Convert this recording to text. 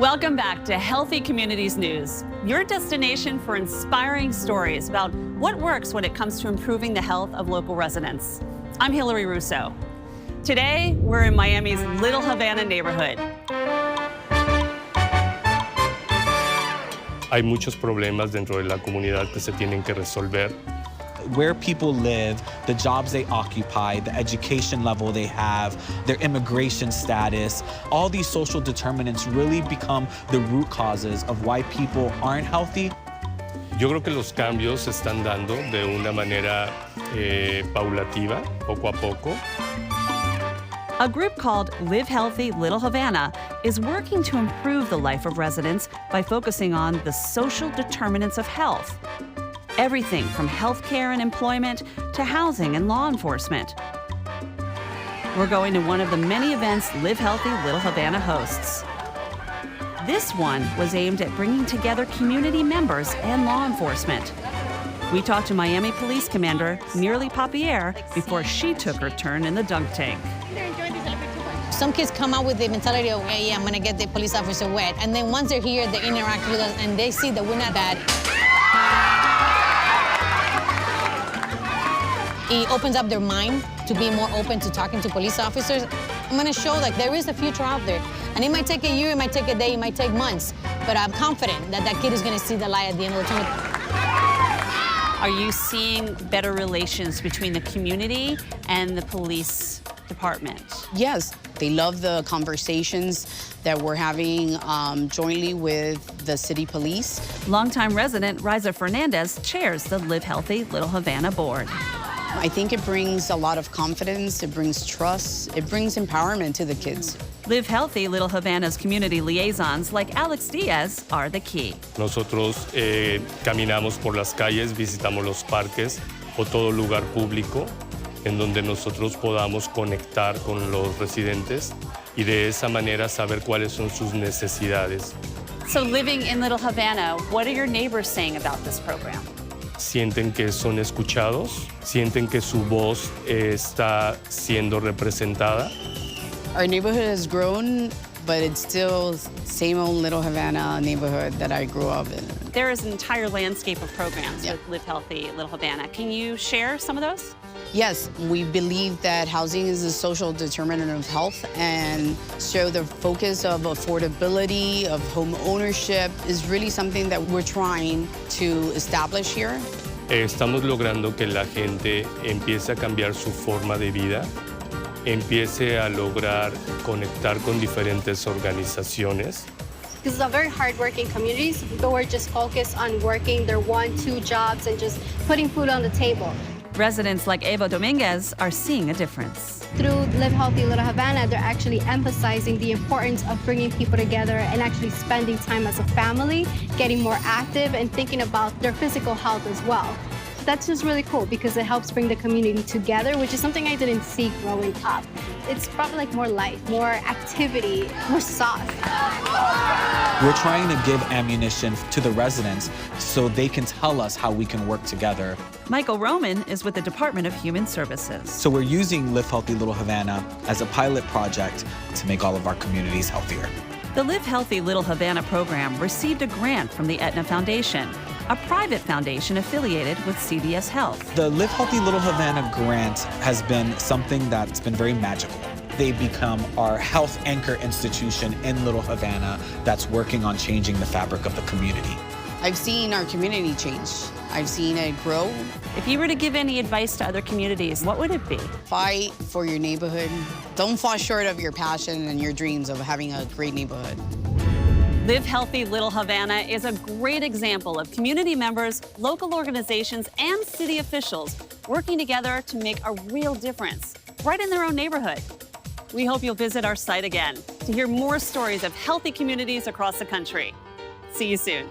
Welcome back to Healthy Communities News, your destination for inspiring stories about what works when it comes to improving the health of local residents. I'm Hillary Russo. Today, we're in Miami's Little Havana neighborhood. Hay muchos problemas dentro de la comunidad que se tienen que resolver. Where people live, the jobs they occupy, the education level they have, their immigration status, all these social determinants really become the root causes of why people aren't healthy. Yo creo que los cambios se están dando de una manera paulativa, poco a poco. A group called Live Healthy Little Havana is working to improve the life of residents by focusing on the social determinants of health. Everything from healthcare and employment to housing and law enforcement. We're going to one of the many events Live Healthy Little Havana hosts. This one was aimed at bringing together community members and law enforcement. We talked to Miami Police Commander Mirly Papier before she took her turn in the dunk tank. Some kids come out with the mentality of, hey, I'm gonna get the police officer wet. And then once they're here, they interact with us and they see that we're not bad. It opens up their mind to be more open to talking to police officers. I'm gonna show like there is a future out there. And it might take a year, it might take a day, it might take months, but I'm confident that that kid is gonna see the light at the end of the tunnel. Are you seeing better relations between the community and the police department? Yes, they love the conversations that we're having jointly with the city police. Longtime resident Riza Fernandez chairs the Live Healthy Little Havana board. I think it brings a lot of confidence, it brings trust, it brings empowerment to the kids. Live Healthy Little Havana's community liaisons like Alex Diaz are the key. Nosotros caminamos por las calles, visitamos los parques o todo lugar público en donde nosotros podamos conectar con los residentes y de esa manera saber cuáles son sus necesidades. So living in Little Havana, what are your neighbors saying about this program? Sienten que son escuchados, sienten que su voz está siendo representada. Our neighborhood has grown, but it's still same old Little Havana neighborhood that I grew up in. There is an entire landscape of programs with Live Healthy Little Havana. Can you share some of those? Yes, we believe that housing is a social determinant of health, and so the focus of affordability, of home ownership is really something that we're trying to establish here. Estamos logrando que la gente empiece a cambiar su forma de vida, empiece a lograr conectar con diferentes organizaciones. This is a very hard-working communities who are just focused on working their 1-2 jobs and just putting food on the table. Residents like Eva Dominguez are seeing a difference. Through Live Healthy Little Havana, they're actually emphasizing the importance of bringing people together and actually spending time as a family, getting more active and thinking about their physical health as well. That's just really cool because it helps bring the community together, which is something I didn't see growing up. It's probably like more life, more activity, more sauce. We're trying to give ammunition to the residents so they can tell us how we can work together. Michael Roman is with the Department of Human Services. So we're using Live Healthy Little Havana as a pilot project to make all of our communities healthier. The Live Healthy Little Havana program received a grant from the Aetna Foundation, a private foundation affiliated with CVS Health. The Live Healthy Little Havana grant has been something that's been very magical. They become our health anchor institution in Little Havana that's working on changing the fabric of the community. I've seen our community change. I've seen it grow. If you were to give any advice to other communities, what would it be? Fight for your neighborhood. Don't fall short of your passion and your dreams of having a great neighborhood. Live Healthy Little Havana is a great example of community members, local organizations, and city officials working together to make a real difference right in their own neighborhood. We hope you'll visit our site again to hear more stories of healthy communities across the country. See you soon.